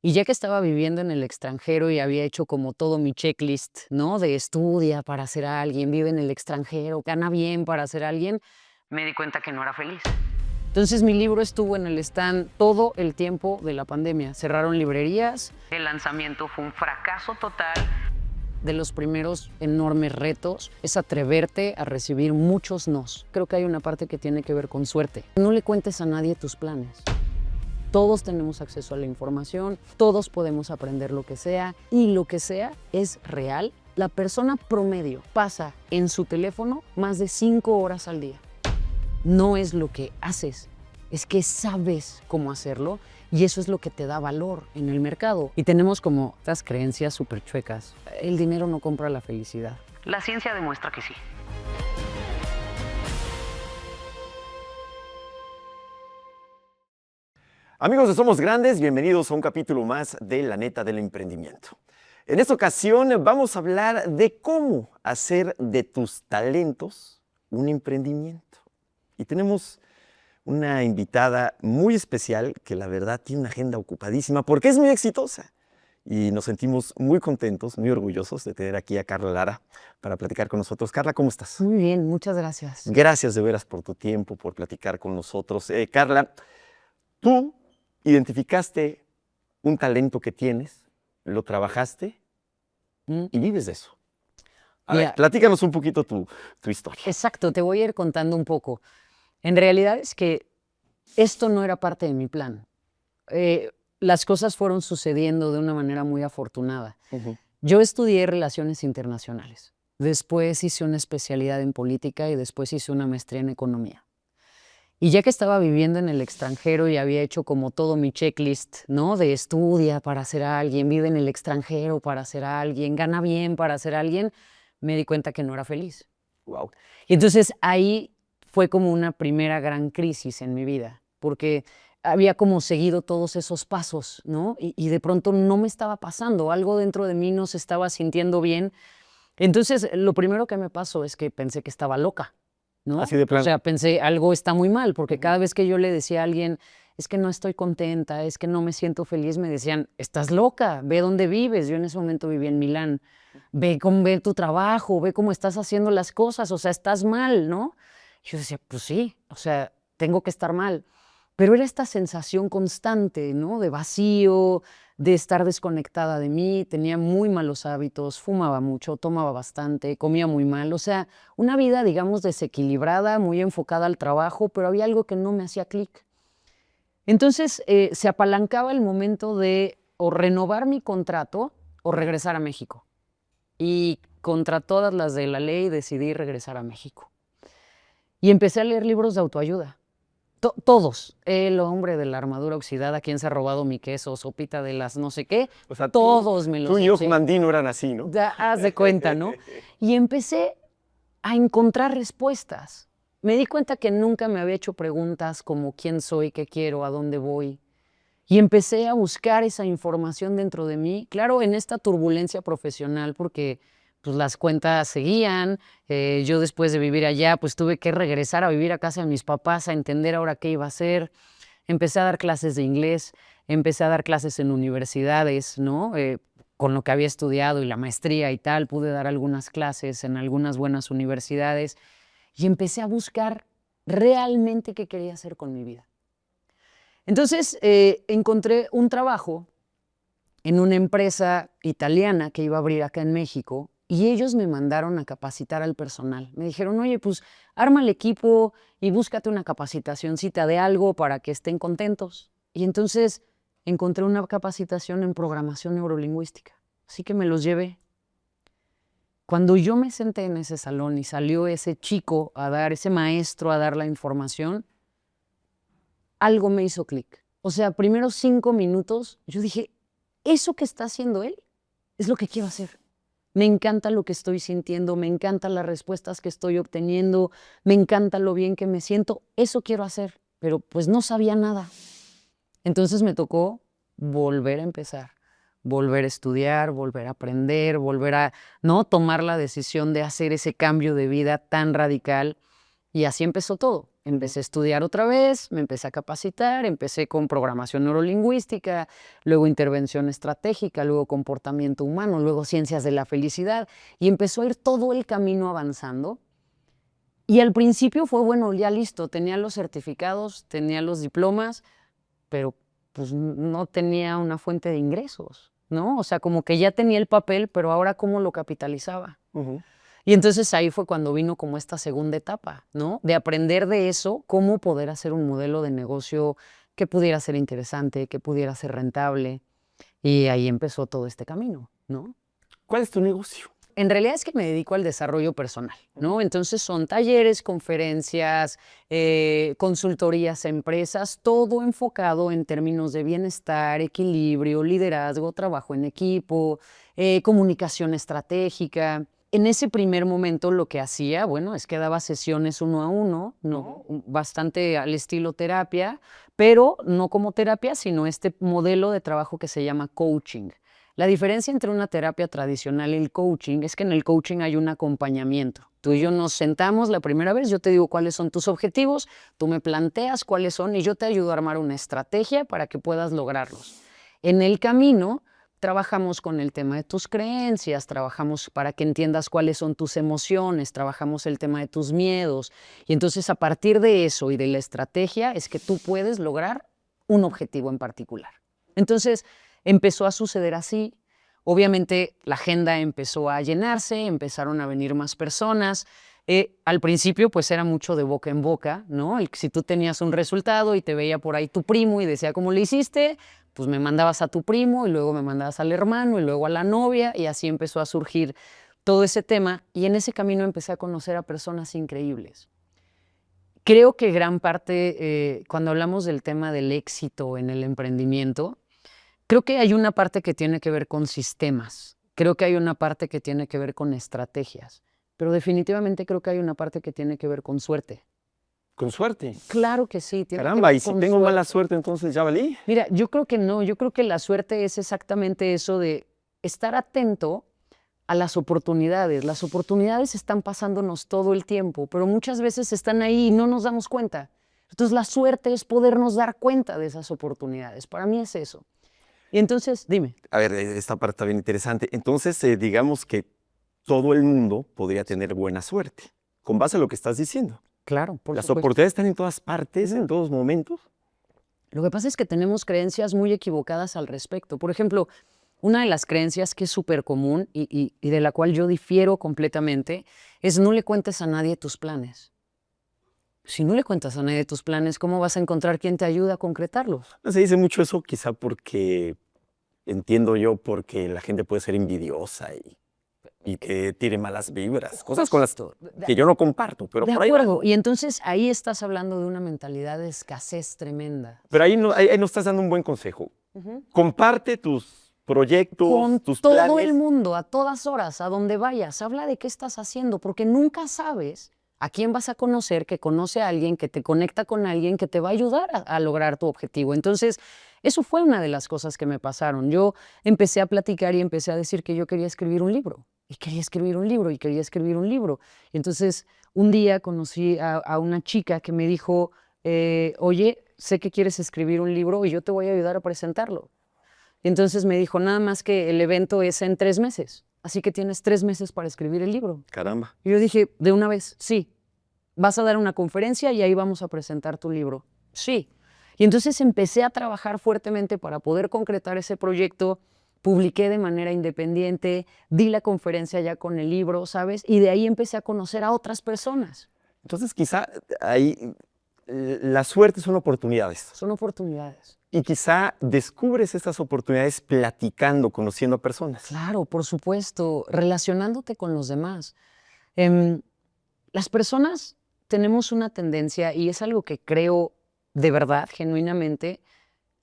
Y ya que estaba viviendo en el extranjero y había hecho como todo mi checklist, ¿no? De estudia para ser alguien, vive en el extranjero, gana bien para ser alguien, me di cuenta que no era feliz. Entonces mi libro estuvo en el stand todo el tiempo de la pandemia. Cerraron librerías, el lanzamiento fue un fracaso total. De los primeros enormes retos es atreverte a recibir muchos nos. Creo que hay una parte que tiene que ver con suerte. No le cuentes a nadie tus planes. Todos tenemos acceso a la información, todos podemos aprender lo que sea y lo que sea es real. La persona promedio pasa en su teléfono más de 5 horas al día. No es lo que haces, es que sabes cómo hacerlo y eso es lo que te da valor en el mercado. Y tenemos como estas creencias súper chuecas. El dinero no compra la felicidad. La ciencia demuestra que sí. Amigos de Somos Grandes, bienvenidos a un capítulo más de La Neta del Emprendimiento. En esta ocasión vamos a hablar de cómo hacer de tus talentos un emprendimiento. Y tenemos una invitada muy especial que la verdad tiene una agenda ocupadísima porque es muy exitosa. Y nos sentimos muy contentos, muy orgullosos de tener aquí a Carla Lara para platicar con nosotros. Carla, ¿cómo estás? Muy bien, muchas gracias. Gracias de veras por tu tiempo, por platicar con nosotros. Carla, tú identificaste un talento que tienes, lo trabajaste y vives de eso. A ver, platícanos un poquito tu historia. Exacto, te voy a ir contando un poco. En realidad es que esto no era parte de mi plan. Las cosas fueron sucediendo de una manera muy afortunada. Yo estudié Relaciones Internacionales. Después hice una especialidad en política y después hice una maestría en economía. Y ya que estaba viviendo en el extranjero y había hecho como todo mi checklist, ¿no? De estudia para ser alguien, vive en el extranjero para ser alguien, gana bien para ser alguien, me di cuenta que no era feliz. Wow. Y entonces ahí fue como una primera gran crisis en mi vida, porque había como seguido todos esos pasos, ¿no? Y de pronto no me estaba pasando, algo dentro de mí no se estaba sintiendo bien. Entonces lo primero que me pasó es que pensé que estaba loca, ¿no? Así de plano. O sea, pensé, algo está muy mal, porque cada vez que yo le decía a alguien, es que no estoy contenta, es que no me siento feliz, me decían, estás loca, ve dónde vives. Yo en ese momento vivía en Milán. Ve tu trabajo, ve cómo estás haciendo las cosas, o sea, estás mal, ¿no? Yo decía, pues sí, o sea, tengo que estar mal. Pero era esta sensación constante, ¿no? De vacío, de estar desconectada de mí, tenía muy malos hábitos, fumaba mucho, tomaba bastante, comía muy mal, o sea, una vida, digamos, desequilibrada, muy enfocada al trabajo, pero había algo que no me hacía clic. Entonces, se apalancaba el momento de o renovar mi contrato o regresar a México. Y contra todas las de la ley decidí regresar a México. Y empecé a leer libros de autoayuda. Todos. El hombre de la armadura oxidada, quién se ha robado mi queso, sopita de las no sé qué. O sea, todos me los tú y eché. Mandino eran así, ¿no? Ya, haz de cuenta, ¿no? Y empecé a encontrar respuestas. Me di cuenta que nunca me había hecho preguntas como quién soy, qué quiero, a dónde voy. Y empecé a buscar esa información dentro de mí, claro, en esta turbulencia profesional, porque pues, las cuentas seguían. Yo después de vivir allá, pues tuve que regresar a vivir a casa de mis papás, a entender ahora qué iba a hacer. Empecé a dar clases de inglés, empecé a dar clases en universidades, ¿no? Con lo que había estudiado y la maestría y tal, pude dar algunas clases en algunas buenas universidades y empecé a buscar realmente qué quería hacer con mi vida. Entonces, encontré un trabajo en una empresa italiana que iba a abrir acá en México y ellos me mandaron a capacitar al personal. Me dijeron, oye, pues arma el equipo y búscate una capacitacioncita de algo para que estén contentos. Y entonces encontré una capacitación en programación neurolingüística. Así que me los llevé. Cuando yo me senté en ese salón y salió ese chico a dar, ese maestro a dar la información, algo me hizo clic. O sea, primeros 5 minutos, yo dije, eso que está haciendo él es lo que quiero hacer. Me encanta lo que estoy sintiendo, me encantan las respuestas que estoy obteniendo, me encanta lo bien que me siento, eso quiero hacer, pero pues no sabía nada. Entonces me tocó volver a empezar, volver a estudiar, volver a aprender, volver a tomar la decisión de hacer ese cambio de vida tan radical y así empezó todo. Empecé a estudiar otra vez, me empecé a capacitar, empecé con programación neurolingüística, luego intervención estratégica, luego comportamiento humano, luego ciencias de la felicidad, y empezó a ir todo el camino avanzando. Y al principio fue, bueno, ya listo, tenía los certificados, tenía los diplomas, pero pues no tenía una fuente de ingresos, ¿no? O sea, como que ya tenía el papel, pero ahora ¿cómo lo capitalizaba? Ujú. Y entonces ahí fue cuando vino como esta segunda etapa, ¿no? De aprender de eso, cómo poder hacer un modelo de negocio que pudiera ser interesante, que pudiera ser rentable. Y ahí empezó todo este camino, ¿no? ¿Cuál es tu negocio? En realidad es que me dedico al desarrollo personal, ¿no? Entonces son talleres, conferencias, consultorías a empresas, todo enfocado en términos de bienestar, equilibrio, liderazgo, trabajo en equipo, comunicación estratégica. En ese primer momento lo que hacía, bueno, es que daba sesiones uno a uno, ¿no? Bastante al estilo terapia, pero no como terapia, sino este modelo de trabajo que se llama coaching. La diferencia entre una terapia tradicional y el coaching es que en el coaching hay un acompañamiento. Tú y yo nos sentamos la primera vez, yo te digo cuáles son tus objetivos, tú me planteas cuáles son y yo te ayudo a armar una estrategia para que puedas lograrlos. En el camino trabajamos con el tema de tus creencias, trabajamos para que entiendas cuáles son tus emociones, trabajamos el tema de tus miedos y entonces a partir de eso y de la estrategia es que tú puedes lograr un objetivo en particular. Entonces, empezó a suceder así. Obviamente la agenda empezó a llenarse, empezaron a venir más personas. Al principio pues era mucho de boca en boca, ¿no? Si tú tenías un resultado y te veía por ahí tu primo y decía cómo le hiciste, pues me mandabas a tu primo y luego me mandabas al hermano y luego a la novia y así empezó a surgir todo ese tema y en ese camino empecé a conocer a personas increíbles. Creo que gran parte, cuando hablamos del tema del éxito en el emprendimiento, creo que hay una parte que tiene que ver con sistemas, creo que hay una parte que tiene que ver con estrategias, pero definitivamente creo que hay una parte que tiene que ver con suerte. Con suerte. Claro que sí, tiene que Caramba, ver y si con tengo mala suerte. suerte, entonces ya valí. Mira, yo creo que no, yo creo que la suerte es exactamente eso de estar atento a las oportunidades. Las oportunidades están pasándonos todo el tiempo, pero muchas veces están ahí y no nos damos cuenta. Entonces la suerte es podernos dar cuenta de esas oportunidades. Para mí es eso. Y entonces, dime. A ver, esta parte está bien interesante. Entonces, digamos que todo el mundo podría tener buena suerte, con base a lo que estás diciendo. Claro, por Las supuesto. oportunidades están en todas partes, en Ujú. todos momentos. Lo que pasa es que tenemos creencias muy equivocadas al respecto. Por ejemplo, una de las creencias que es súper común y de la cual yo difiero completamente es no le cuentes a nadie tus planes. Si no le cuentas a nadie tus planes, ¿cómo vas a encontrar quien te ayude a concretarlos? No se dice mucho eso, quizá porque, entiendo yo, porque la gente puede ser envidiosa y que tire malas vibras, cosas con las Justo, que yo no comparto, pero de por ahí va. acuerdo. Y entonces ahí estás hablando de una mentalidad de escasez tremenda. Pero ahí nos estás dando un buen consejo. Ujú. Comparte tus proyectos, Con tus todo planes. el mundo, a todas horas, a donde vayas, habla de qué estás haciendo, porque nunca sabes a quién vas a conocer que conoce a alguien, que te conecta con alguien, que te va a ayudar a lograr tu objetivo. Entonces, eso fue una de las cosas que me pasaron. Yo empecé a platicar y empecé a decir que yo quería escribir un libro, y quería escribir un libro, y quería escribir un libro. Y entonces, un día conocí a una chica que me dijo, oye, sé que quieres escribir un libro y yo te voy a ayudar a presentarlo. Y entonces me dijo, nada más que el evento es en 3 meses, así que tienes 3 meses para escribir el libro. Caramba. Y yo dije, de una vez, sí, vas a dar una conferencia y ahí vamos a presentar tu libro. Sí. Y entonces empecé a trabajar fuertemente para poder concretar ese proyecto, publiqué de manera independiente, di la conferencia ya con el libro, ¿sabes? Y de ahí empecé a conocer a otras personas. Entonces, quizá ahí la suerte son oportunidades. Son oportunidades. Y quizá descubres estas oportunidades platicando, conociendo a personas. Claro, por supuesto, relacionándote con los demás. Las personas tenemos una tendencia, y es algo que creo de verdad, genuinamente,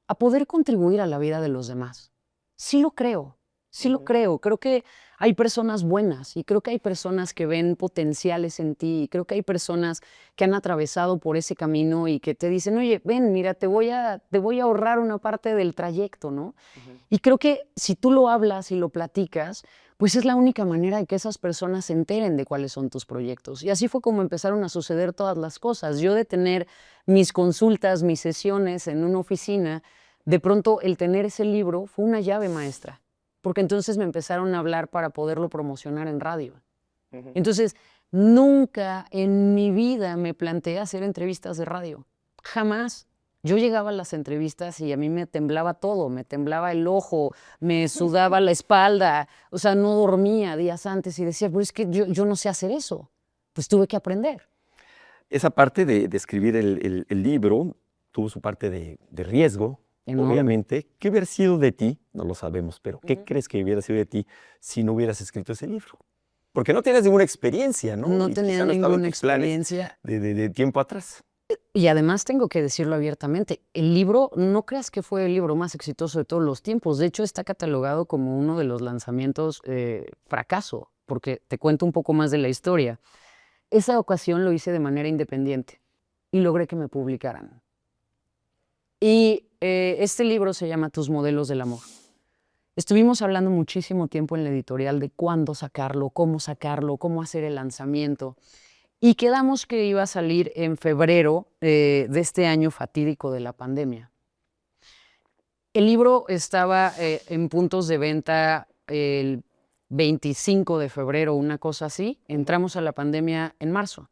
a poder contribuir a la vida de los demás. Sí lo creo, Sí lo creo. Creo que hay personas buenas y creo que hay personas que ven potenciales en ti. Y creo que hay personas que han atravesado por ese camino y que te dicen, oye, ven, mira, te voy a ahorrar una parte del trayecto, ¿no? Y creo que si tú lo hablas y lo platicas, pues es la única manera de que esas personas se enteren de cuáles son tus proyectos. Y así fue como empezaron a suceder todas las cosas. Yo de tener mis consultas, mis sesiones en una oficina, de pronto el tener ese libro fue una llave maestra, porque entonces me empezaron a hablar para poderlo promocionar en radio. Entonces, nunca en mi vida me planteé hacer entrevistas de radio. Jamás. Yo llegaba a las entrevistas y a mí me temblaba todo, me temblaba el ojo, me sudaba la espalda, o sea, no dormía días antes y decía, pero es que yo no sé hacer eso. Pues tuve que aprender. Esa parte de escribir el libro tuvo su parte de riesgo, Enorme. obviamente. ¿Qué hubiera sido de ti? No lo sabemos, pero ¿qué crees que hubiera sido de ti si no hubieras escrito ese libro? Porque no tienes ninguna experiencia, ¿no? No Y tenía quizá no estaba en ninguna tus planes experiencia. de tiempo atrás. Y además tengo que decirlo abiertamente, el libro, no creas que fue el libro más exitoso de todos los tiempos. De hecho, está catalogado como uno de los lanzamientos fracaso, porque te cuento un poco más de la historia. Esa ocasión lo hice de manera independiente y logré que me publicaran. Y este libro se llama Tus modelos del amor. Estuvimos hablando muchísimo tiempo en la editorial de cuándo sacarlo, cómo hacer el lanzamiento. Y quedamos que iba a salir en febrero de este año fatídico de la pandemia. El libro estaba en puntos de venta el 25 de febrero, una cosa así. Entramos a la pandemia en marzo.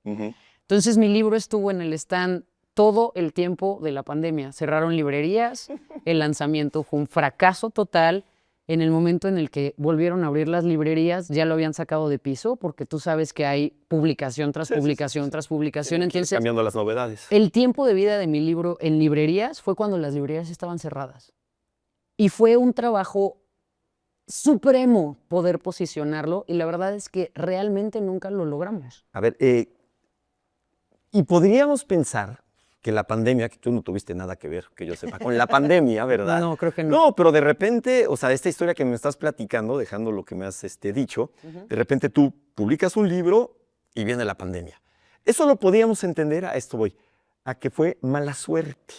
Entonces mi libro estuvo en el stand todo el tiempo de la pandemia. Cerraron librerías, el lanzamiento fue un fracaso total. En el momento en el que volvieron a abrir las librerías, ya lo habían sacado de piso, porque tú sabes que hay publicación tras publicación tras publicación. Tienen que ir Entonces, cambiando las novedades. el tiempo de vida de mi libro en librerías fue cuando las librerías estaban cerradas. Y fue un trabajo supremo poder posicionarlo, y la verdad es que realmente nunca lo logramos. A ver, y podríamos pensar que la pandemia, que tú no tuviste nada que ver, que yo sepa, con la pandemia, ¿verdad? No, creo que no. No, pero de repente, o sea, esta historia que me estás platicando, dejando lo que me has dicho, de repente tú publicas un libro y viene la pandemia. Eso lo podíamos entender, a esto voy, a que fue mala suerte.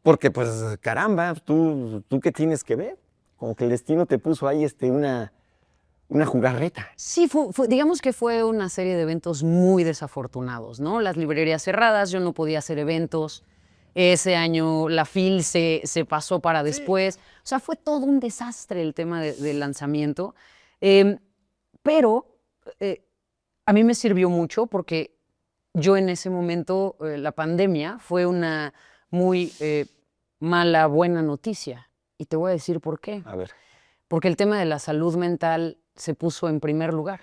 Porque, pues, caramba, ¿tú qué tienes que ver? Como que el destino te puso ahí una jugarreta. Sí, digamos que fue una serie de eventos muy desafortunados, ¿no? Las librerías cerradas, yo no podía hacer eventos. Ese año la FIL se pasó para después. O sea, fue todo un desastre el tema del lanzamiento. Pero a mí me sirvió mucho porque yo en ese momento, la pandemia fue una muy mala, buena noticia. Y te voy a decir por qué. A ver. Porque el tema de la salud mental se puso en primer lugar.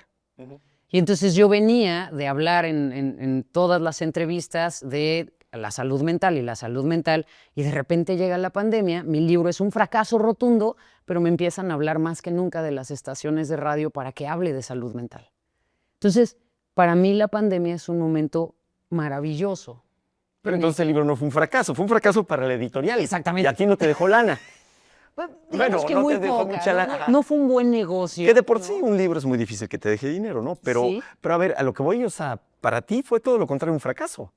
Y entonces yo venía de hablar en todas las entrevistas de la salud mental y de repente llega la pandemia, mi libro es un fracaso rotundo, pero me empiezan a hablar más que nunca de las estaciones de radio para que hable de salud mental. Entonces, para mí la pandemia es un momento maravilloso. Pero entonces el libro no fue un fracaso para la editorial. Exactamente. Y a ti no te dejó lana. Digamos que no muy te dejó poca, mucha lana. no fue un buen negocio. Que de por sí un libro es muy difícil que te deje dinero, ¿no? Pero, Sí. pero a ver, a lo que voy, o sea, para ti fue todo lo contrario, un fracaso.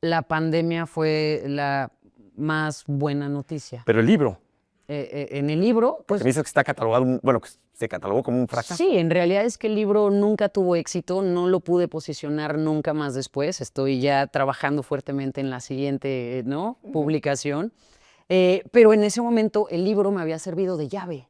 La pandemia fue la más buena noticia. Pero el libro, En el libro, pues me dices que está catalogado, bueno, que se catalogó como un fracaso. sí, en realidad es que el libro nunca tuvo éxito, no lo pude posicionar nunca más después. Estoy ya trabajando fuertemente en la siguiente, ¿no? publicación. Pero en ese momento el libro me había servido de llave.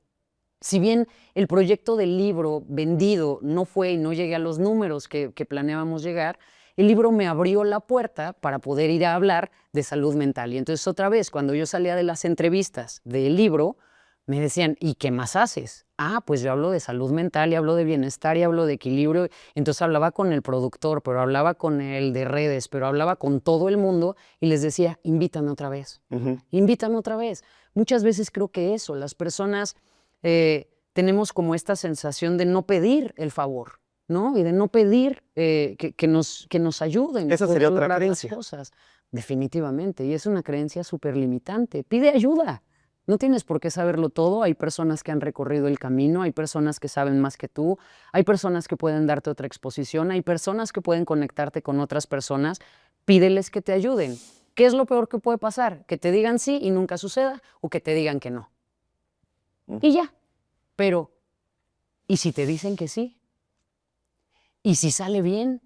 Si bien el proyecto del libro vendido no fue y no llegué a los números que planeábamos llegar, el libro me abrió la puerta para poder ir a hablar de salud mental. Y entonces otra vez, cuando yo salía de las entrevistas del libro, me decían, ¿y qué más haces? Ah, pues yo hablo de salud mental y hablo de bienestar y hablo de equilibrio. Entonces hablaba con el productor, pero hablaba con el de redes, pero hablaba con todo el mundo y les decía, invítame otra vez, invítame otra vez. Muchas veces creo que eso, las personas tenemos como esta sensación de no pedir el favor, ¿no? Y de no pedir que nos ayuden. Esa sería otra lograr las creencia. cosas. Definitivamente, y es una creencia súper limitante. Pide ayuda. No tienes por qué saberlo todo. Hay personas que han recorrido el camino, hay personas que saben más que tú, hay personas que pueden darte otra exposición, hay personas que pueden conectarte con otras personas. Pídeles que te ayuden. ¿Qué es lo peor que puede pasar? Que te digan sí y nunca suceda, o que te digan que no. Y ya. Pero, ¿y si te dicen que sí? ¿Y si sale bien?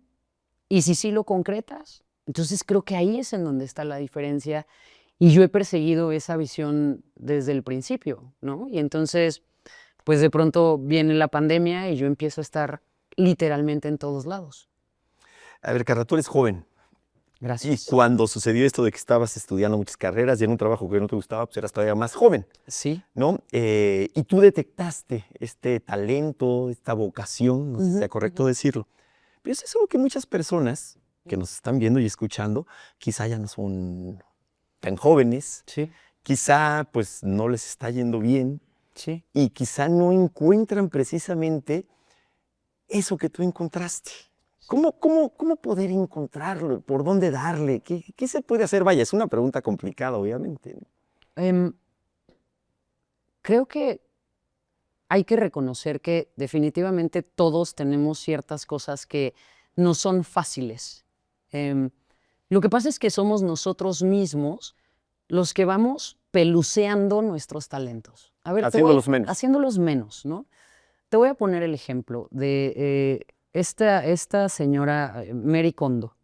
¿Y si sí lo concretas? Entonces creo que ahí es en donde está la diferencia. Y yo he perseguido esa visión desde el principio, ¿no? Y entonces, pues de pronto viene la pandemia y yo empiezo a estar literalmente en todos lados. A ver, Carla, tú eres joven. Y Gracias. cuando sucedió esto de que estabas estudiando muchas carreras y en un trabajo que no te gustaba, pues eras todavía más joven, Sí. ¿no? Y tú detectaste este talento, esta vocación, no sé si sea correcto decirlo. Pero eso es algo que muchas personas que nos están viendo y escuchando, quizá ya no son tan jóvenes, Sí, quizá pues no les está yendo bien sí. y quizá no encuentran precisamente eso que tú encontraste. ¿Cómo poder encontrarlo? ¿Por dónde darle? ¿Qué se puede hacer? Vaya, es una pregunta complicada, obviamente, ¿no? Creo que hay que reconocer que definitivamente todos tenemos ciertas cosas que no son fáciles. Lo que pasa es que somos nosotros mismos los que vamos peluceando nuestros talentos. A ver, Haciéndolos menos. haciéndolos menos, ¿no? Te voy a poner el ejemplo de esta señora Mary Kondo.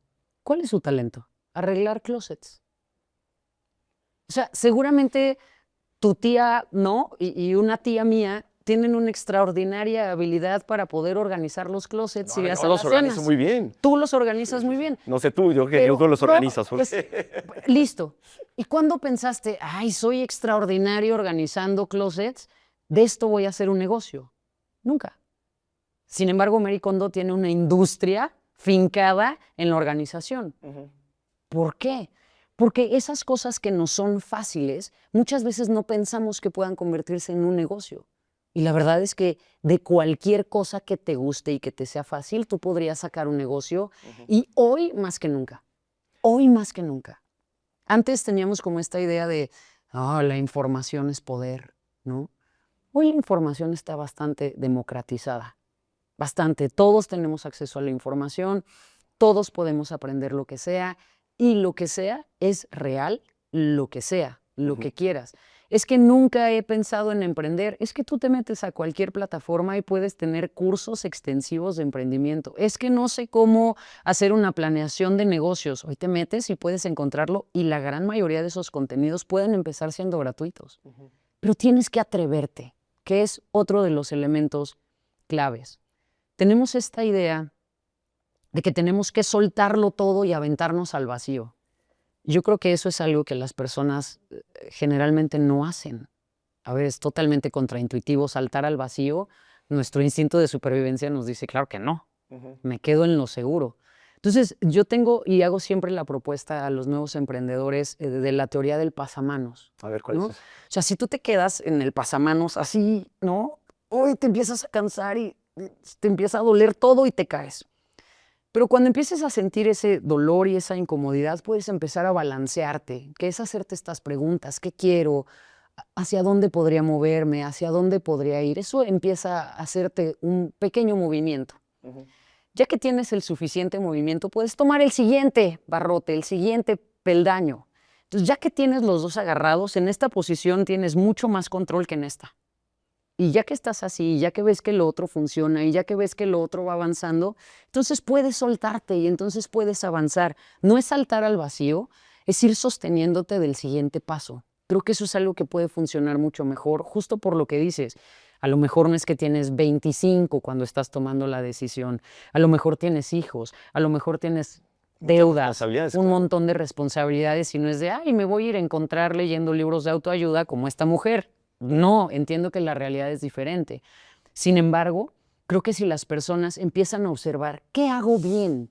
¿Cuál es su talento? Arreglar closets. O sea, seguramente tu tía, ¿no? Y una tía mía tienen una extraordinaria habilidad para poder organizar los closets y las Yo los organizo alacenas. muy bien. Tú los organizas muy bien. No sé tú, yo Pero, tú los no, organizas. pues, listo. ¿Y cuándo pensaste, ay, soy extraordinario organizando closets, de esto voy a hacer un negocio? Nunca. Sin embargo, Mary Kondo tiene una industria fincada en la organización. ¿Por qué? Porque esas cosas que no son fáciles, muchas veces no pensamos que puedan convertirse en un negocio. Y la verdad es que de cualquier cosa que te guste y que te sea fácil, tú podrías sacar un negocio. Y hoy más que nunca. Hoy más que nunca. Antes teníamos como esta idea de, la información es poder, ¿no? Hoy la información está bastante democratizada. Bastante. Todos tenemos acceso a la información, todos podemos aprender lo que sea, y lo que sea es real, lo que sea, lo que quieras. Es que nunca he pensado en emprender. Es que tú te metes a cualquier plataforma y puedes tener cursos extensivos de emprendimiento. Es que no sé cómo hacer una planeación de negocios. Hoy te metes y puedes encontrarlo, y la gran mayoría de esos contenidos pueden empezar siendo gratuitos. Pero tienes que atreverte, que es otro de los elementos claves. Tenemos esta idea de que tenemos que soltarlo todo y aventarnos al vacío. Yo creo que eso es algo que las personas generalmente no hacen. A ver, es totalmente contraintuitivo saltar al vacío. Nuestro instinto de supervivencia nos dice, claro que no, me quedo en lo seguro. Entonces, yo tengo y hago siempre la propuesta a los nuevos emprendedores de la teoría del pasamanos. A ver, ¿cuál ¿no? es eso? O sea, si tú te quedas en el pasamanos así, ¿no? Hoy te empiezas a cansar y te empieza a doler todo y te caes. Pero cuando empieces a sentir ese dolor y esa incomodidad, puedes empezar a balancearte, que es hacerte estas preguntas: ¿qué quiero? ¿Hacia dónde podría moverme? ¿Hacia dónde podría ir? Eso empieza a hacerte un pequeño movimiento. Ya que tienes el suficiente movimiento, puedes tomar el siguiente barrote, el siguiente peldaño. Entonces, ya que tienes los dos agarrados, en esta posición tienes mucho más control que en esta. Y ya que estás así, ya que ves que lo otro funciona y ya que ves que lo otro va avanzando, entonces puedes soltarte y entonces puedes avanzar. No es saltar al vacío, es ir sosteniéndote del siguiente paso. Creo que eso es algo que puede funcionar mucho mejor, justo por lo que dices. A lo mejor no es que tienes 25 cuando estás tomando la decisión, a lo mejor tienes hijos, a lo mejor tienes deudas, responsabilidades, un claro. montón de responsabilidades, y no es de, ay, me voy a ir a encontrar leyendo libros de autoayuda como esta mujer. No, entiendo que la realidad es diferente. Sin embargo, creo que si las personas empiezan a observar qué hago bien,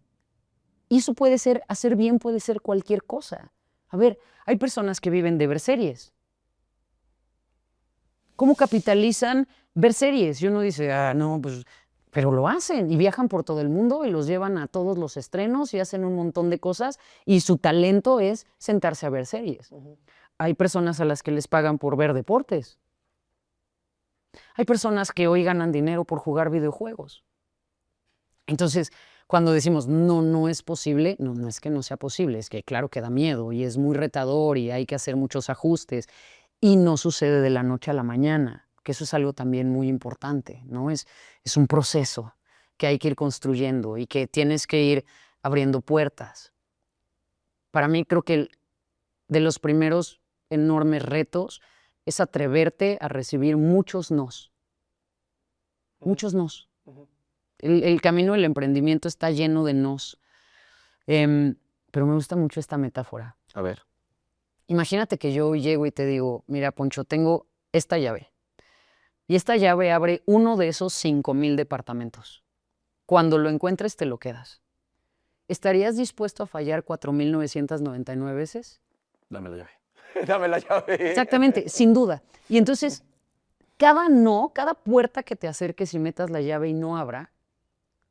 y eso puede ser, hacer bien puede ser cualquier cosa. A ver, hay personas que viven de ver series. ¿Cómo capitalizan ver series? Y uno dice, no, pues, pero lo hacen y viajan por todo el mundo y los llevan a todos los estrenos y hacen un montón de cosas, y su talento es sentarse a ver series. hay personas a las que les pagan por ver deportes. Hay personas que hoy ganan dinero por jugar videojuegos. Entonces, cuando decimos no, no es posible, no, no es que no sea posible, es que claro que da miedo y es muy retador y hay que hacer muchos ajustes y no sucede de la noche a la mañana, que eso es algo también muy importante, ¿no? Es un proceso que hay que ir construyendo y que tienes que ir abriendo puertas. Para mí creo que de los primeros enormes retos es atreverte a recibir muchos nos, muchos nos. El camino del emprendimiento está lleno de nos. Pero me gusta mucho esta metáfora. A ver. Imagínate que yo hoy llego y te digo, mira, Poncho, tengo esta llave. Y esta llave abre uno de esos 5,000 departamentos. Cuando lo encuentres, te lo quedas. ¿Estarías dispuesto a fallar 4,999 veces? Dame la llave. Dame la llave. Exactamente, sin duda. Y entonces, cada puerta que te acerques y metas la llave y no abra,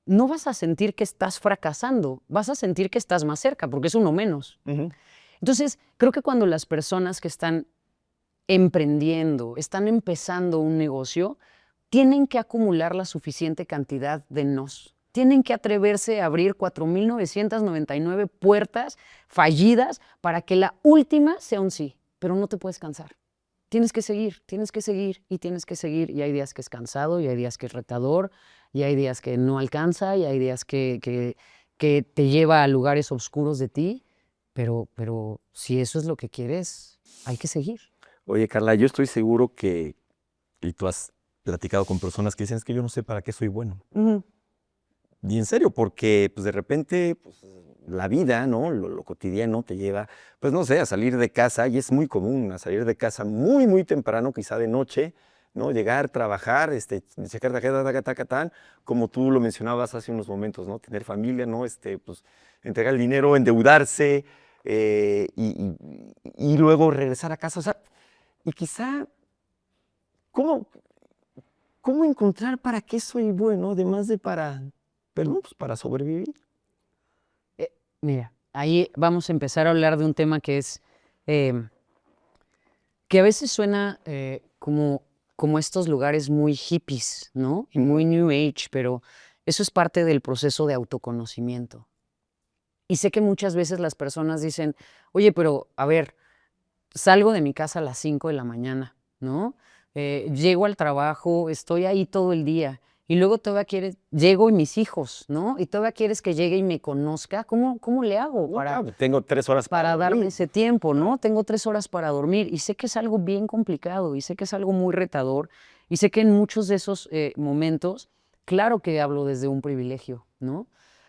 no vas a sentir que estás fracasando, vas a sentir que estás más cerca, porque es uno menos. Entonces, creo que cuando las personas que están emprendiendo, están empezando un negocio, tienen que acumular la suficiente cantidad de nos. Tienen que atreverse a abrir 4,999 puertas fallidas para que la última sea un sí, pero no te puedes cansar. Tienes que seguir y tienes que seguir. Y hay días que es cansado, y hay días que es retador, y hay días que no alcanza, y hay días que te lleva a lugares oscuros de ti. Pero si eso es lo que quieres, hay que seguir. Oye, Carla, yo estoy seguro que, y tú has platicado con personas que dicen, es que yo no sé para qué soy bueno. Y en serio, porque pues de repente pues, la vida, ¿no? Lo cotidiano te lleva, pues no sé, a salir de casa, y es muy común, a salir de casa muy, muy temprano, quizá de noche, ¿no? Llegar, trabajar, checar tarjeta, como tú lo mencionabas hace unos momentos, ¿no? Tener familia, ¿no? Pues entregar el dinero, endeudarse, y luego regresar a casa. O sea, y quizá, ¿cómo encontrar para qué soy bueno, además de perdón, pues para sobrevivir? Mira, ahí vamos a empezar a hablar de un tema que es, que a veces suena como estos lugares muy hippies, ¿no? Y muy New Age, pero eso es parte del proceso de autoconocimiento. Y sé que muchas veces las personas dicen, oye, pero a ver, salgo de mi casa a las 5 de la mañana, ¿no? Llego al trabajo, estoy ahí todo el día. Y luego todavía llego y mis hijos, ¿no? Y todavía quieres que llegue y me conozca. ¿Cómo le hago Tengo 3 horas para darme ese tiempo, ¿no? Tengo 3 horas para dormir. Y sé que es algo bien complicado y sé que es algo muy retador. Y sé que en muchos de esos momentos, claro que hablo desde un privilegio, ¿no?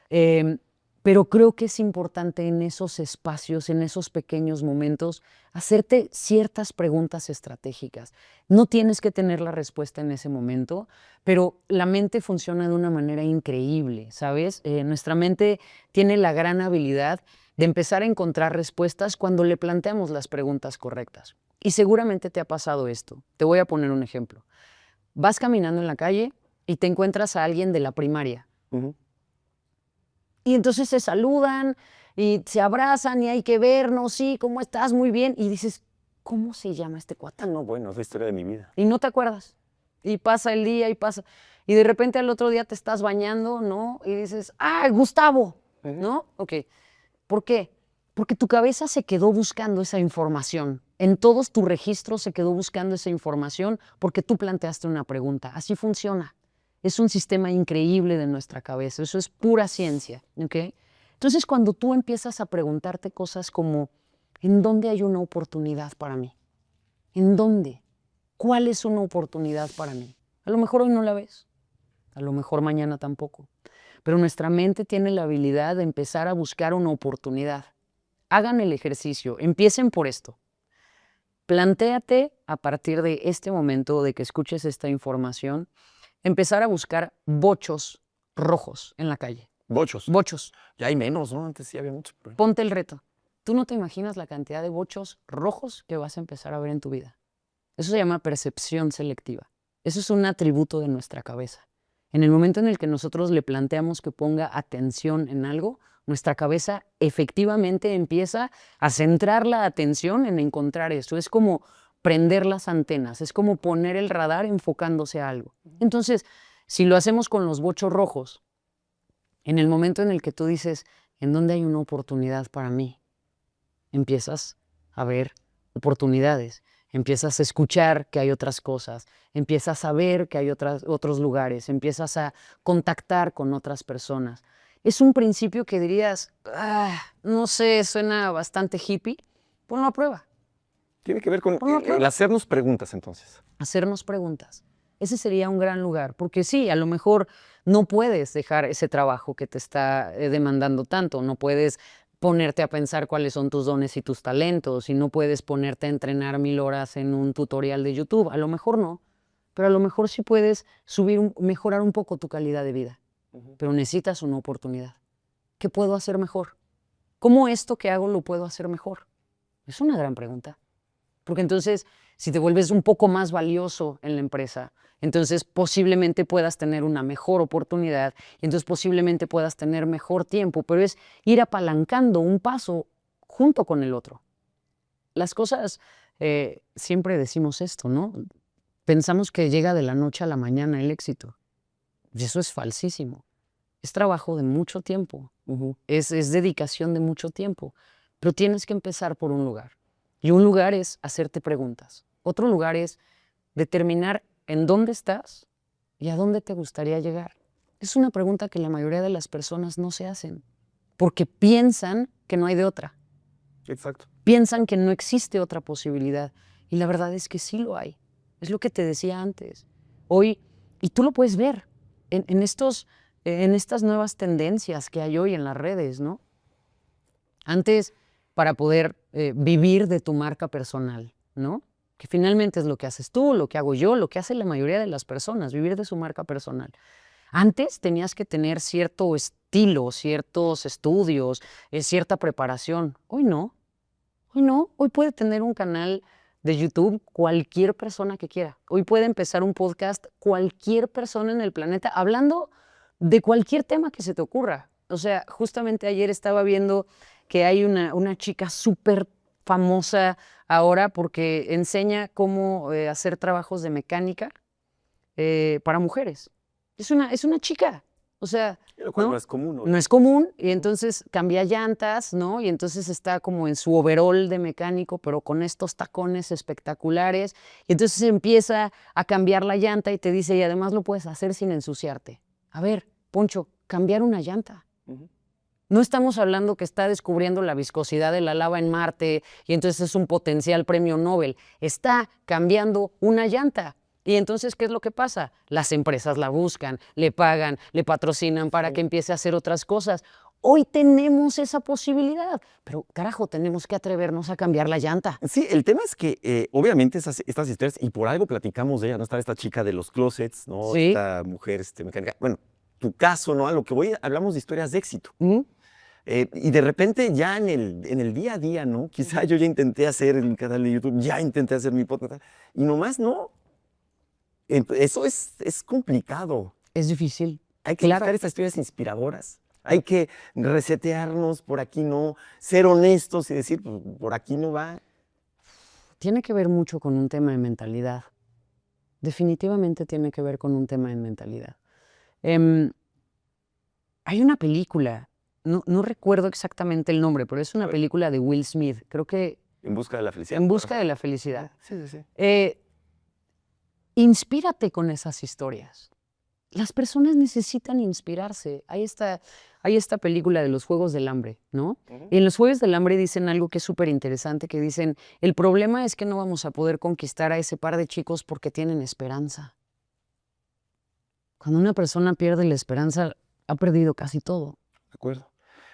Pero creo que es importante en esos espacios, en esos pequeños momentos, hacerte ciertas preguntas estratégicas. No tienes que tener la respuesta en ese momento, pero la mente funciona de una manera increíble, ¿sabes? Nuestra mente tiene la gran habilidad de empezar a encontrar respuestas cuando le planteamos las preguntas correctas. Y seguramente te ha pasado esto. Te voy a poner un ejemplo. Vas caminando en la calle y te encuentras a alguien de la primaria. Y entonces se saludan y se abrazan y hay que vernos, sí, ¿cómo estás? Muy bien. Y dices, ¿cómo se llama este cuate? No, bueno, es la historia de mi vida. Y no te acuerdas. Y pasa el día y pasa. Y de repente al otro día te estás bañando, ¿no? Y dices, ¡ah, Gustavo! ¿No? Ok. ¿Por qué? Porque tu cabeza se quedó buscando esa información. En todos tus registros se quedó buscando esa información porque tú planteaste una pregunta. Así funciona. Es un sistema increíble de nuestra cabeza. Eso es pura ciencia, ¿ok? Entonces, cuando tú empiezas a preguntarte cosas como, ¿en dónde hay una oportunidad para mí? ¿En dónde? ¿Cuál es una oportunidad para mí? A lo mejor hoy no la ves. A lo mejor mañana tampoco. Pero nuestra mente tiene la habilidad de empezar a buscar una oportunidad. Hagan el ejercicio. Empiecen por esto. Plantéate a partir de este momento, de que escuches esta información, empezar a buscar bochos rojos en la calle. Bochos. Bochos. Ya hay menos, ¿no? Antes sí había muchos. Pero... Ponte el reto. Tú no te imaginas la cantidad de bochos rojos que vas a empezar a ver en tu vida. Eso se llama percepción selectiva. Eso es un atributo de nuestra cabeza. En el momento en el que nosotros le planteamos que ponga atención en algo, nuestra cabeza efectivamente empieza a centrar la atención en encontrar eso. Es como prender las antenas, es como poner el radar enfocándose a algo. Entonces, si lo hacemos con los bochos rojos, en el momento en el que tú dices, ¿en dónde hay una oportunidad para mí? Empiezas a ver oportunidades, empiezas a escuchar que hay otras cosas, empiezas a ver que hay otros lugares, empiezas a contactar con otras personas. Es un principio que dirías, no sé, suena bastante hippie. Ponlo a prueba. Tiene que ver con Ponlo a prueba. el hacernos preguntas, entonces. Hacernos preguntas. Ese sería un gran lugar, porque sí, a lo mejor no puedes dejar ese trabajo que te está demandando tanto, no puedes ponerte a pensar cuáles son tus dones y tus talentos, y no puedes ponerte a entrenar 1000 horas en un tutorial de YouTube, a lo mejor no, pero a lo mejor sí puedes mejorar un poco tu calidad de vida, pero necesitas una oportunidad. ¿Qué puedo hacer mejor? ¿Cómo esto que hago lo puedo hacer mejor? Es una gran pregunta. Porque entonces, si te vuelves un poco más valioso en la empresa, entonces posiblemente puedas tener una mejor oportunidad y entonces posiblemente puedas tener mejor tiempo, pero es ir apalancando un paso junto con el otro. Las cosas, siempre decimos esto, ¿no? Pensamos que llega de la noche a la mañana el éxito. Y eso es falsísimo. Es trabajo de mucho tiempo, es dedicación de mucho tiempo, pero tienes que empezar por un lugar. Y un lugar es hacerte preguntas. Otro lugar es determinar en dónde estás y a dónde te gustaría llegar. Es una pregunta que la mayoría de las personas no se hacen, porque piensan que no hay de otra. Exacto. Piensan que no existe otra posibilidad. Y la verdad es que sí lo hay. Es lo que te decía antes. Hoy, y tú lo puedes ver en estas nuevas tendencias que hay hoy en las redes, ¿no? Antes, para poder vivir de tu marca personal, ¿no? Que finalmente es lo que haces tú, lo que hago yo, lo que hace la mayoría de las personas, vivir de su marca personal. Antes tenías que tener cierto estilo, ciertos estudios, cierta preparación. Hoy no. Hoy no. Hoy puede tener un canal de YouTube cualquier persona que quiera. Hoy puede empezar un podcast cualquier persona en el planeta hablando de cualquier tema que se te ocurra. O sea, justamente ayer estaba viendo que hay una chica súper famosa ahora porque enseña cómo hacer trabajos de mecánica para mujeres. Es una chica, o sea, Lo cual no es común, ¿no? no es común, y entonces cambia llantas, ¿no? Y entonces está como en su overall de mecánico, pero con estos tacones espectaculares, y entonces empieza a cambiar la llanta y te dice, y además lo puedes hacer sin ensuciarte. A ver, Poncho, cambiar una llanta. No estamos hablando que está descubriendo la viscosidad de la lava en Marte y entonces es un potencial premio Nobel. Está cambiando una llanta. Y entonces, ¿qué es lo que pasa? Las empresas la buscan, le pagan, le patrocinan para que empiece a hacer otras cosas. Hoy tenemos esa posibilidad, pero carajo, tenemos que atrevernos a cambiar la llanta. Sí, el tema es que obviamente estas historias, y por algo platicamos de ella, ¿no? Está esta chica de los closets, ¿no? Sí. Esta mujer mecánica. Bueno, tu caso, ¿no? A lo que voy, hablamos de historias de éxito. Y de repente ya en el día a día, ¿no? Quizá yo ya intenté hacer el canal de YouTube, ya intenté hacer mi podcast, y nomás no. Eso es complicado. Es difícil. Hay que buscar estas historias inspiradoras. Hay que resetearnos, por aquí no, ser honestos y decir, pues, por aquí no va. Tiene que ver mucho con un tema de mentalidad. Definitivamente tiene que ver con un tema de mentalidad. Hay una película, no recuerdo exactamente el nombre, pero es una película de Will Smith. Creo que En busca de la felicidad. En busca de la felicidad. Sí, sí, sí. Inspírate con esas historias. Las personas necesitan inspirarse. Hay esta película de los Juegos del Hambre, ¿no? Y en los Juegos del Hambre dicen algo que es súper interesante, que dicen, el problema es que no vamos a poder conquistar a ese par de chicos porque tienen esperanza. Cuando una persona pierde la esperanza, ha perdido casi todo. De acuerdo.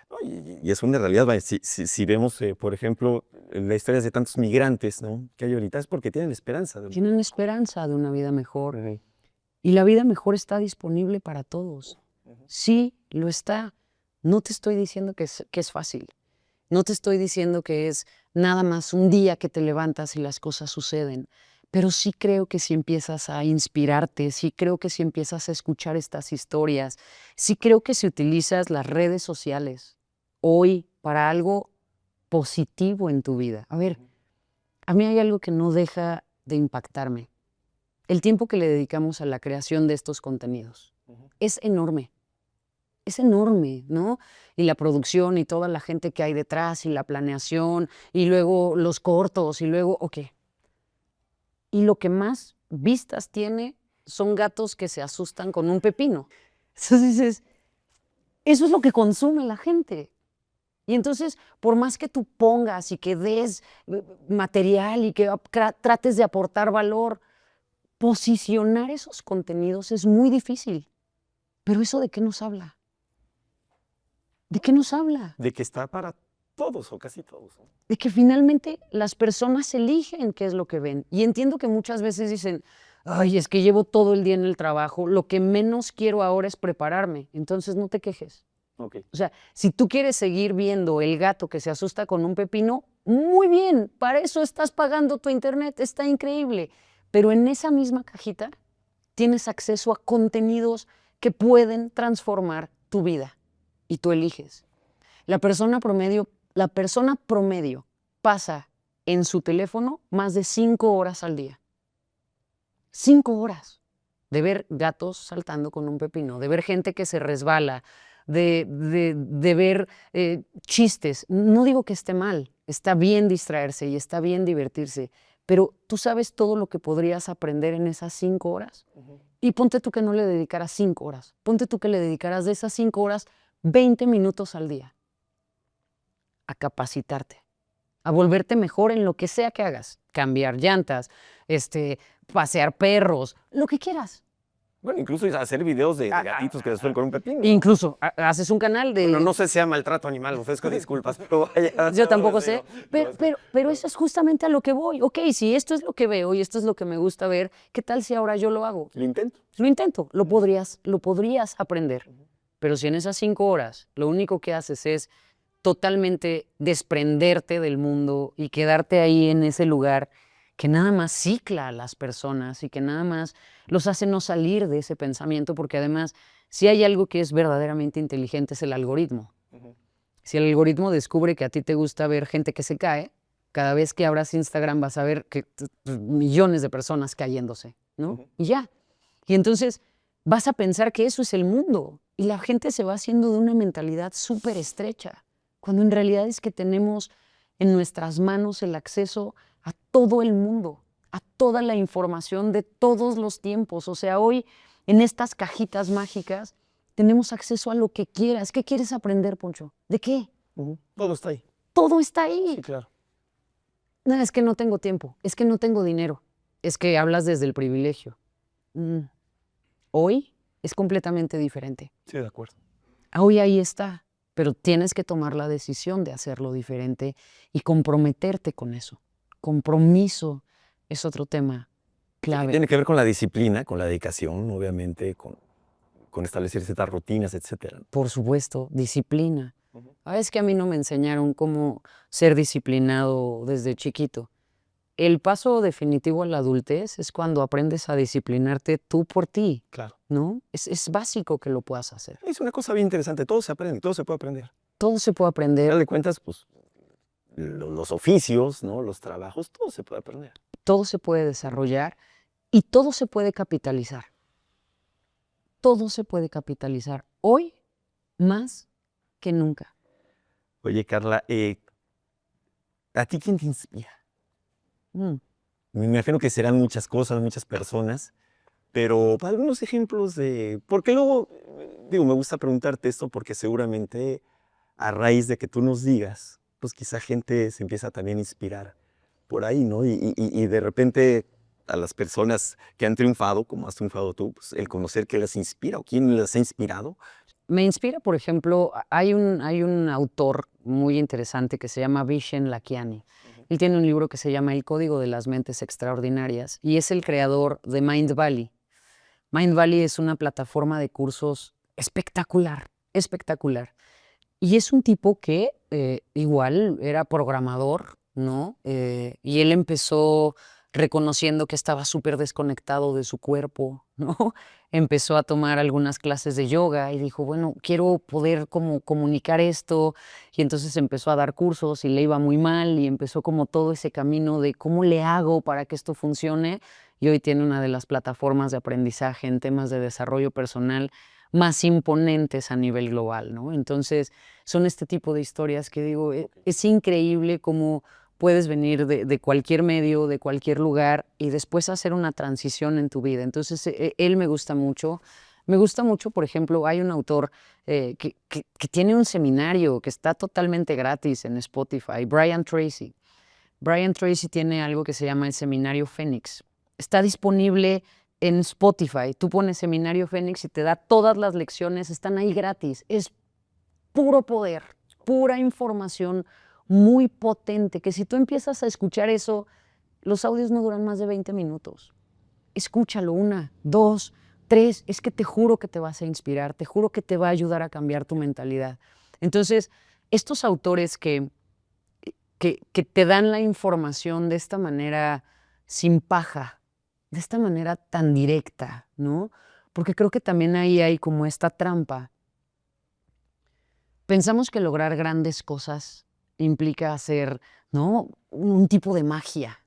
No, y es una realidad. Vaya, si vemos, por ejemplo, las historias de tantos migrantes, ¿no? Que hay ahorita, es porque tienen esperanza. Tienen esperanza de una vida mejor. Y la vida mejor está disponible para todos. Sí, lo está. No te estoy diciendo que es fácil. No te estoy diciendo que es nada más un día que te levantas y las cosas suceden. Pero sí creo que si empiezas a inspirarte, sí creo que si empiezas a escuchar estas historias, sí creo que si utilizas las redes sociales hoy para algo positivo en tu vida. A ver, a mí hay algo que no deja de impactarme. El tiempo que le dedicamos a la creación de estos contenidos es enorme. Es enorme, ¿no? Y la producción y toda la gente que hay detrás y la planeación y luego los cortos y luego, ok. Y lo que más vistas tiene son gatos que se asustan con un pepino. Entonces dices, eso es lo que consume la gente. Y entonces, por más que tú pongas y que des material y que trates de aportar valor, posicionar esos contenidos es muy difícil. Pero ¿eso de qué nos habla? ¿De qué nos habla? De que está para todos o casi todos, ¿no? De que finalmente las personas eligen qué es lo que ven. Y entiendo que muchas veces dicen, ay, es que llevo todo el día en el trabajo, lo que menos quiero ahora es prepararme. Entonces no te quejes. Okay. O sea, si tú quieres seguir viendo el gato que se asusta con un pepino, muy bien, para eso estás pagando tu internet, está increíble. Pero en esa misma cajita tienes acceso a contenidos que pueden transformar tu vida y tú eliges. La persona promedio pasa en su teléfono más de 5 horas al día. 5 horas de ver gatos saltando con un pepino, de ver gente que se resbala, de ver chistes. No digo que esté mal, está bien distraerse y está bien divertirse, pero tú sabes todo lo que podrías aprender en esas 5 horas. Y ponte tú que no le dedicaras 5 horas, ponte tú que le dedicaras de esas 5 horas 20 minutos al día a capacitarte, a volverte mejor en lo que sea que hagas, cambiar llantas, pasear perros, lo que quieras. Bueno, incluso hacer videos de gatitos que se suelen con un pepino. Incluso haces un canal de... Bueno, no sé si sea maltrato animal, ofrezco disculpas, pero vaya. Yo tampoco sé, No sé. pero eso es justamente a lo que voy. Ok, si esto es lo que veo y esto es lo que me gusta ver, ¿qué tal si ahora yo lo hago? Lo intento. Lo intento, lo podrías aprender. Pero si en esas 5 horas lo único que haces es totalmente desprenderte del mundo y quedarte ahí en ese lugar que nada más cicla a las personas y que nada más los hace no salir de ese pensamiento, porque además, si hay algo que es verdaderamente inteligente es el algoritmo. Si el algoritmo descubre que a ti te gusta ver gente que se cae, cada vez que abras Instagram vas a ver que millones de personas cayéndose, ¿no? Y ya. Y entonces vas a pensar que eso es el mundo y la gente se va haciendo de una mentalidad súper estrecha, cuando en realidad es que tenemos en nuestras manos el acceso a todo el mundo, a toda la información de todos los tiempos. O sea, hoy en estas cajitas mágicas tenemos acceso a lo que quieras. ¿Qué quieres aprender, Poncho? ¿De qué? Todo está ahí. Todo está ahí. Sí, claro. No, es que no tengo tiempo, es que no tengo dinero, es que hablas desde el privilegio. Hoy es completamente diferente. Sí, de acuerdo. Hoy ahí está, pero tienes que tomar la decisión de hacerlo diferente y comprometerte con eso. Compromiso es otro tema clave. Tiene que ver con la disciplina, con la dedicación, obviamente, con establecer ciertas rutinas, etcétera. Por supuesto, disciplina. Es que a mí no me enseñaron cómo ser disciplinado desde chiquito. El paso definitivo a la adultez es cuando aprendes a disciplinarte tú por ti, Claro. ¿no? Es básico que lo puedas hacer. Es una cosa bien interesante. Todo se aprende, todo se puede aprender. Todo se puede Al aprender, final de cuentas, pues, los oficios, ¿no? Los trabajos, todo se puede aprender. todo se puede desarrollar y todo se puede capitalizar. Todo se puede capitalizar hoy más que nunca. Oye, Carla, ¿a ti quién te inspira? Mm. Me imagino que serán muchas cosas, muchas personas, pero algunos ejemplos de... Porque luego, digo, me gusta preguntarte esto porque seguramente a raíz de que tú nos digas, pues quizá gente se empieza también a inspirar por ahí, ¿no? Y de repente a las personas que han triunfado, como has triunfado tú, pues el conocer qué las inspira o quién las ha inspirado. Me inspira, por ejemplo, hay un autor muy interesante que se llama Vishen Lakhiani. Él tiene un libro que se llama El Código de las Mentes Extraordinarias y es el creador de Mindvalley. Mindvalley es una plataforma de cursos espectacular, espectacular. Y es un tipo que igual era programador, ¿no? Y él empezó reconociendo que estaba súper desconectado de su cuerpo, ¿no? Empezó a tomar algunas clases de yoga y dijo, bueno, quiero poder como comunicar esto, y entonces empezó a dar cursos y le iba muy mal y empezó como todo ese camino de cómo le hago para que esto funcione, y hoy tiene una de las plataformas de aprendizaje en temas de desarrollo personal más imponentes a nivel global, ¿no? Entonces, son este tipo de historias que digo, es increíble cómo puedes venir de cualquier medio, de cualquier lugar y después hacer una transición en tu vida. Entonces, él me gusta mucho. Me gusta mucho, por ejemplo, hay un autor que tiene un seminario que está totalmente gratis en Spotify, Brian Tracy. Brian Tracy tiene algo que se llama el Seminario Fénix. Está disponible en Spotify. Tú pones Seminario Fénix y te da todas las lecciones, están ahí gratis. Es puro poder, pura información muy potente, que si tú empiezas a escuchar eso, los audios no duran más de 20 minutos. Escúchalo 1, 2, 3, es que te juro que te vas a inspirar, te juro que te va a ayudar a cambiar tu mentalidad. Entonces, estos autores que te dan la información de esta manera sin paja, de esta manera tan directa, ¿no? Porque creo que también ahí hay como esta trampa. Pensamos que lograr grandes cosas implica hacer, ¿no?, un tipo de magia.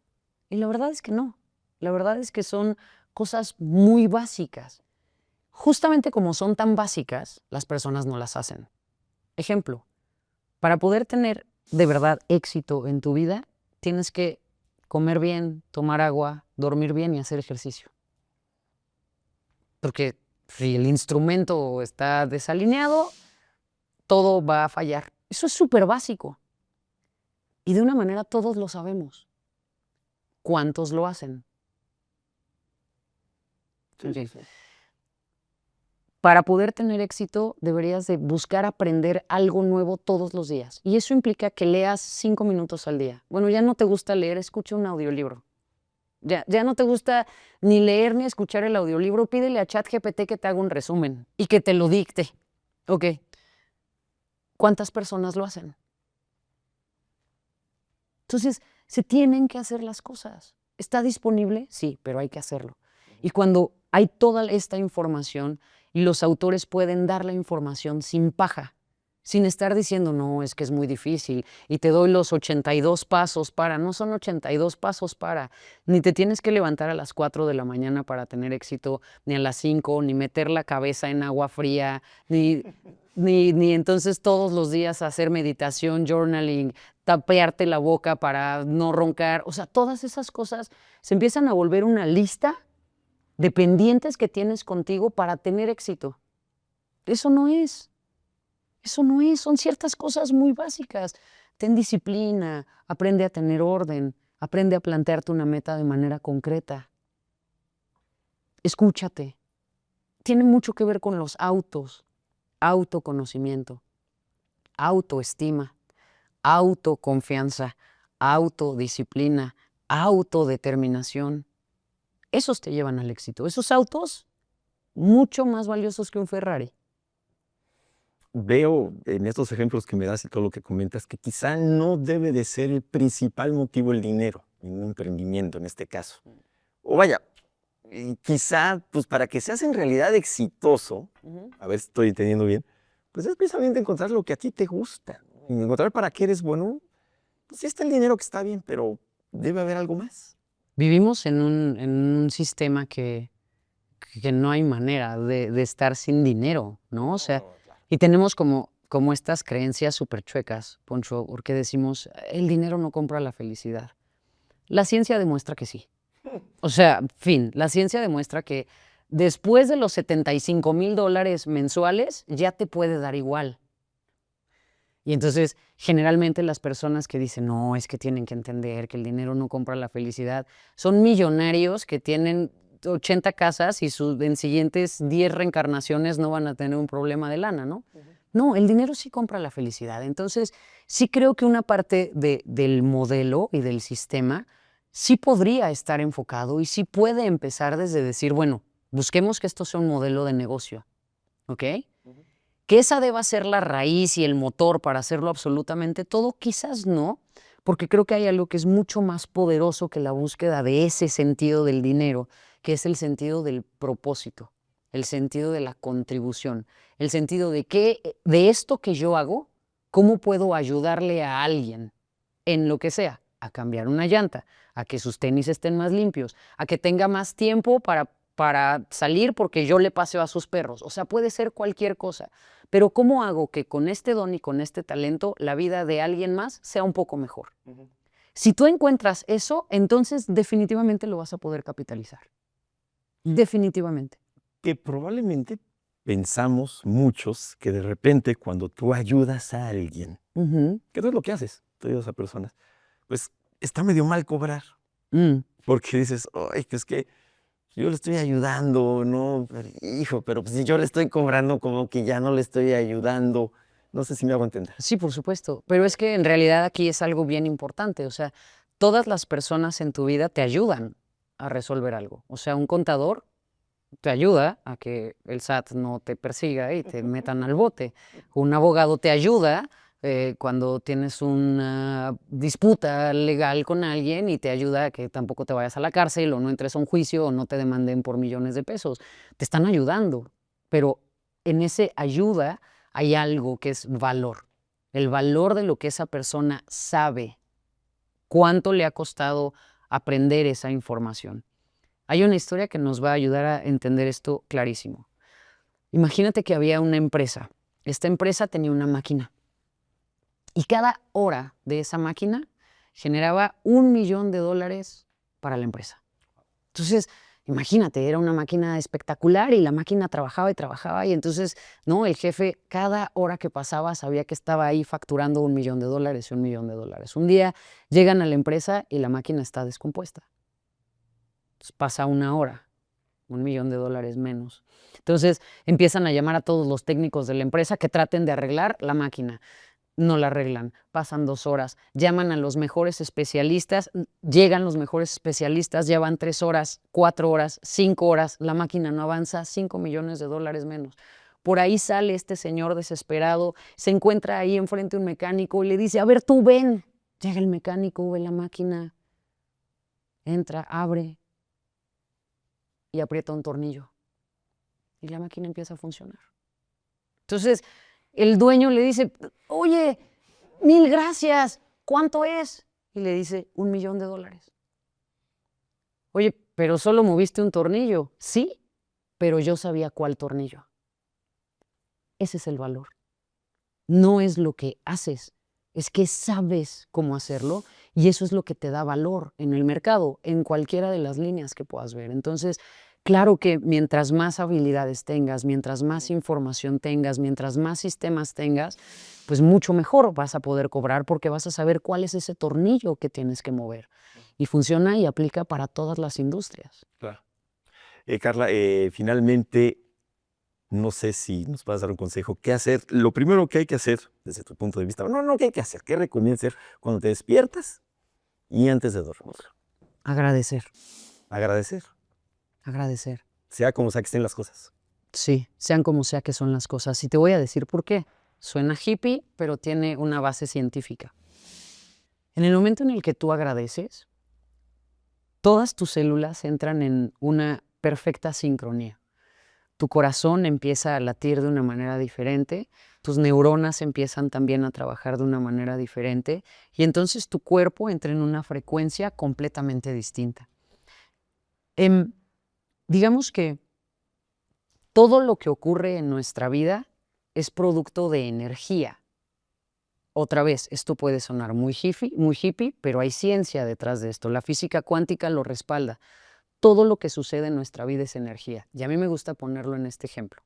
Y la verdad es que no. La verdad es que son cosas muy básicas. Justamente como son tan básicas, las personas no las hacen. Ejemplo, para poder tener de verdad éxito en tu vida, tienes que comer bien, tomar agua, dormir bien y hacer ejercicio. Porque si el instrumento está desalineado, todo va a fallar. Eso es súper básico. Y de una manera todos lo sabemos. ¿Cuántos lo hacen? Okay. Para poder tener éxito, deberías de buscar aprender algo nuevo todos los días. Y eso implica que leas 5 minutos al día. Bueno, ya no te gusta leer, escucha un audiolibro. Ya no te gusta ni leer ni escuchar el audiolibro, pídele a ChatGPT que te haga un resumen y que te lo dicte. Ok. ¿Cuántas personas lo hacen? Entonces, se tienen que hacer las cosas. ¿Está disponible? Sí, pero hay que hacerlo. Y cuando hay toda esta información y los autores pueden dar la información sin paja, sin estar diciendo, no, es que es muy difícil y te doy los 82 pasos para, no son 82 pasos para, ni te tienes que levantar a las 4 de la mañana para tener éxito, ni a las 5, ni meter la cabeza en agua fría, ni entonces todos los días hacer meditación, journaling, tapearte la boca para no roncar. O sea, todas esas cosas se empiezan a volver una lista de pendientes que tienes contigo para tener éxito. Eso no es, son ciertas cosas muy básicas. Ten disciplina, aprende a tener orden, aprende a plantearte una meta de manera concreta. Escúchate. Tiene mucho que ver con los autos, autoconocimiento, autoestima, autoconfianza, autodisciplina, autodeterminación. Esos te llevan al éxito. Esos autos, mucho más valiosos que un Ferrari. Veo en estos ejemplos que me das y todo lo que comentas que quizá no debe de ser el principal motivo el dinero en un emprendimiento en este caso. O vaya, quizá pues para que seas en realidad exitoso, a ver si estoy entendiendo bien, pues es precisamente encontrar lo que a ti te gusta, ¿no? Encontrar para qué eres bueno. Pues sí está el dinero que está bien, pero debe haber algo más. Vivimos en un sistema que no hay manera de estar sin dinero, ¿no? O sea, y tenemos como estas creencias súper chuecas, Poncho, porque decimos, el dinero no compra la felicidad. La ciencia demuestra que sí. O sea, fin, la ciencia demuestra que después de los $75,000 mensuales ya te puede dar igual. Y entonces, generalmente las personas que dicen, no, es que tienen que entender que el dinero no compra la felicidad, son millonarios que tienen 80 casas y en siguientes 10 reencarnaciones no van a tener un problema de lana, ¿no? No, el dinero sí compra la felicidad. Entonces, sí creo que una parte del modelo y del sistema sí podría estar enfocado y sí puede empezar desde decir, bueno, busquemos que esto sea un modelo de negocio, ¿ok? Que esa deba ser la raíz y el motor para hacerlo absolutamente todo, quizás no, porque creo que hay algo que es mucho más poderoso que la búsqueda de ese sentido del dinero, que es el sentido del propósito, el sentido de la contribución, el sentido de que de esto que yo hago, ¿cómo puedo ayudarle a alguien en lo que sea? A cambiar una llanta, a que sus tenis estén más limpios, a que tenga más tiempo para salir porque yo le paseo a sus perros. O sea, puede ser cualquier cosa. Pero ¿cómo hago que con este don y con este talento la vida de alguien más sea un poco mejor? Ujú. Si tú encuentras eso, entonces definitivamente lo vas a poder capitalizar. Definitivamente. Que probablemente pensamos muchos que de repente cuando tú ayudas a alguien, Ujú. que no es lo que haces, tú ayudas a personas, pues está medio mal cobrar, Mm. porque dices, ay, que es que yo le estoy ayudando, ¿no? Hijo, pero pues si yo le estoy cobrando, como que ya no le estoy ayudando. No sé si me hago entender. Sí, por supuesto. Pero es que en realidad aquí es algo bien importante. O sea, todas las personas en tu vida te ayudan a resolver algo. O sea, un contador te ayuda a que el SAT no te persiga y te metan al bote. Un abogado te ayuda cuando tienes una disputa legal con alguien y te ayuda a que tampoco te vayas a la cárcel o no entres a un juicio o no te demanden por millones de pesos. Te están ayudando, pero en ese ayuda hay algo que es valor. El valor de lo que esa persona sabe, cuánto le ha costado aprender esa información. Hay una historia que nos va a ayudar a entender esto clarísimo. Imagínate que había una empresa. Esta empresa tenía una máquina y cada hora de esa máquina generaba $1,000,000 para la empresa. Entonces, imagínate, era una máquina espectacular y la máquina trabajaba y entonces, ¿no? El jefe cada hora que pasaba sabía que estaba ahí facturando $1,000,000 y $1,000,000. Un día llegan a la empresa y la máquina está descompuesta. Entonces, pasa una hora. $1,000,000 menos. Entonces empiezan a llamar a todos los técnicos de la empresa que traten de arreglar la máquina. No la arreglan, pasan 2 horas, llaman a los mejores especialistas, llegan los mejores especialistas, ya van 3 horas, 4 horas, 5 horas, la máquina no avanza, $5,000,000 menos. Por ahí sale este señor desesperado, se encuentra ahí enfrente un mecánico y le dice, a ver, tú ven. Llega el mecánico, ve la máquina, entra, abre y aprieta un tornillo. Y la máquina empieza a funcionar. Entonces, el dueño le dice, oye, 1,000 gracias, ¿cuánto es? Y le dice, $1,000,000. Oye, pero solo moviste un tornillo. Sí, pero yo sabía cuál tornillo. Ese es el valor. No es lo que haces, es que sabes cómo hacerlo y eso es lo que te da valor en el mercado, en cualquiera de las líneas que puedas ver. Entonces, claro que mientras más habilidades tengas, mientras más información tengas, mientras más sistemas tengas, pues mucho mejor vas a poder cobrar porque vas a saber cuál es ese tornillo que tienes que mover. Y funciona y aplica para todas las industrias. Claro. Carla, finalmente, no sé si nos vas a dar un consejo. ¿Qué hacer? Lo primero que hay que hacer, desde tu punto de vista, no, ¿qué hay que hacer? ¿Qué recomiendas hacer cuando te despiertas y antes de dormir? Agradecer, Agradecer, agradecer. sea como sea que estén las cosas. Sí, sean como sea que son las cosas. Y te voy a decir por qué. Suena hippie, pero tiene una base científica. En el momento en el que tú agradeces, todas tus células entran en una perfecta sincronía. Tu corazón empieza a latir de una manera diferente, tus neuronas empiezan también a trabajar de una manera diferente y entonces tu cuerpo entra en una frecuencia completamente distinta. Digamos que todo lo que ocurre en nuestra vida es producto de energía. Otra vez, esto puede sonar muy hippie, pero hay ciencia detrás de esto. La física cuántica lo respalda. Todo lo que sucede en nuestra vida es energía. Y a mí me gusta ponerlo en este ejemplo.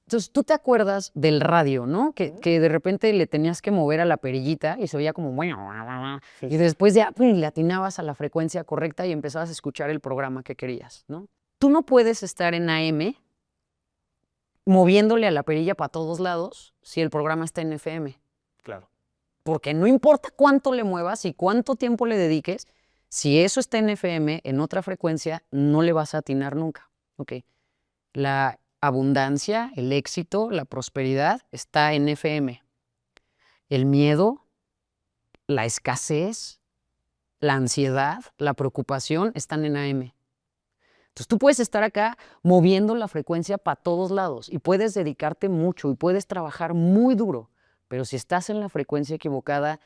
Entonces, tú te acuerdas del radio, ¿no? Que de repente le tenías que mover a la perillita y se oía como... Sí, Y sí. después ya le atinabas a la frecuencia correcta y empezabas a escuchar el programa que querías, ¿no? Tú no puedes estar en AM moviéndole a la perilla para todos lados si el programa está en FM. Claro. Porque no importa cuánto le muevas y cuánto tiempo le dediques, si eso está en FM, en otra frecuencia, no le vas a atinar nunca. ¿Ok? La abundancia, el éxito, la prosperidad está en FM. El miedo, la escasez, la ansiedad, la preocupación están en AM. Entonces tú puedes estar acá moviendo la frecuencia para todos lados y puedes dedicarte mucho y puedes trabajar muy duro, pero si estás en la frecuencia equivocada,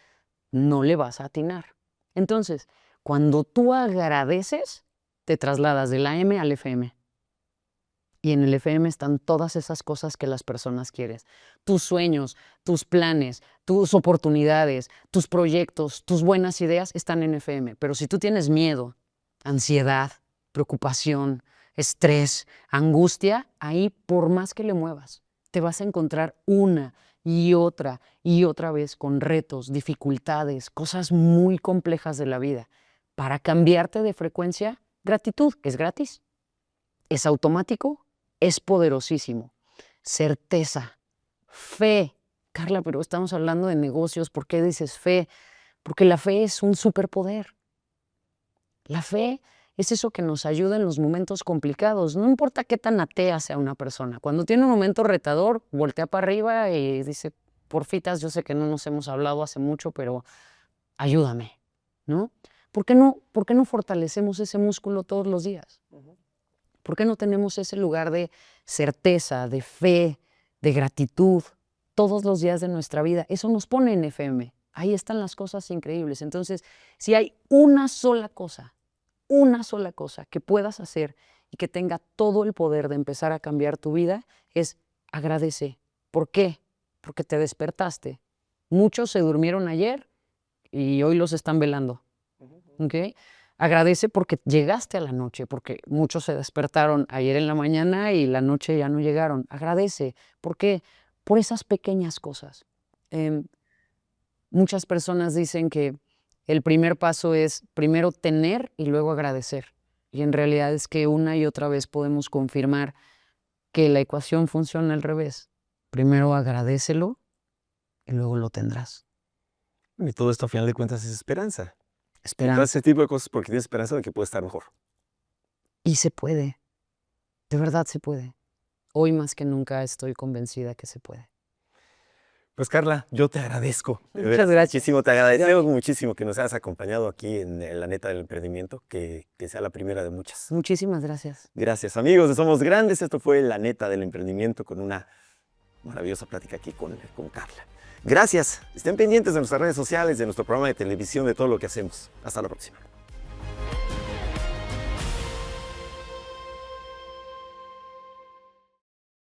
no le vas a atinar. Entonces, cuando tú agradeces, te trasladas del AM al FM. Y en el FM están todas esas cosas que las personas quieren. Tus sueños, tus planes, tus oportunidades, tus proyectos, tus buenas ideas están en FM. Pero si tú tienes miedo, ansiedad, preocupación, estrés, angustia, ahí por más que le muevas, te vas a encontrar una y otra vez con retos, dificultades, cosas muy complejas de la vida. Para cambiarte de frecuencia, gratitud es gratis, es automático, es poderosísimo. Certeza, fe. Carla, pero estamos hablando de negocios, ¿por qué dices fe? Porque la fe es un superpoder. La fe es eso que nos ayuda en los momentos complicados. No importa qué tan atea sea una persona. Cuando tiene un momento retador, voltea para arriba y dice, porfitas, yo sé que no nos hemos hablado hace mucho, pero ayúdame, ¿no? ¿Por qué no fortalecemos ese músculo todos los días? ¿Por qué no tenemos ese lugar de certeza, de fe, de gratitud todos los días de nuestra vida? Eso nos pone en FM. Ahí están las cosas increíbles. Entonces, si hay una sola cosa que puedas hacer y que tenga todo el poder de empezar a cambiar tu vida, es agradece. ¿Por qué? Porque te despertaste. Muchos se durmieron ayer y hoy los están velando. ¿Ok? Agradece porque llegaste a la noche, porque muchos se despertaron ayer en la mañana y la noche ya no llegaron. Agradece. ¿Por qué? Por esas pequeñas cosas. Muchas personas dicen que el primer paso es primero tener y luego agradecer. Y en realidad es que una y otra vez podemos confirmar que la ecuación funciona al revés. Primero agradécelo y luego lo tendrás. Y todo esto, a final de cuentas, es esperanza. Esperanza. Ese tipo de cosas porque tienes esperanza de que puede estar mejor. Y se puede. De verdad se puede. Hoy más que nunca estoy convencida que se puede. Pues Carla, yo te agradezco. Muchas gracias. Muchísimo, te agradecemos muchísimo que nos hayas acompañado aquí en La Neta del Emprendimiento, que sea la primera de muchas. Muchísimas gracias. Gracias, amigos de Somos Grandes. Esto fue La Neta del Emprendimiento con una maravillosa plática aquí con Carla. Gracias. Estén pendientes de nuestras redes sociales, de nuestro programa de televisión, de todo lo que hacemos. Hasta la próxima.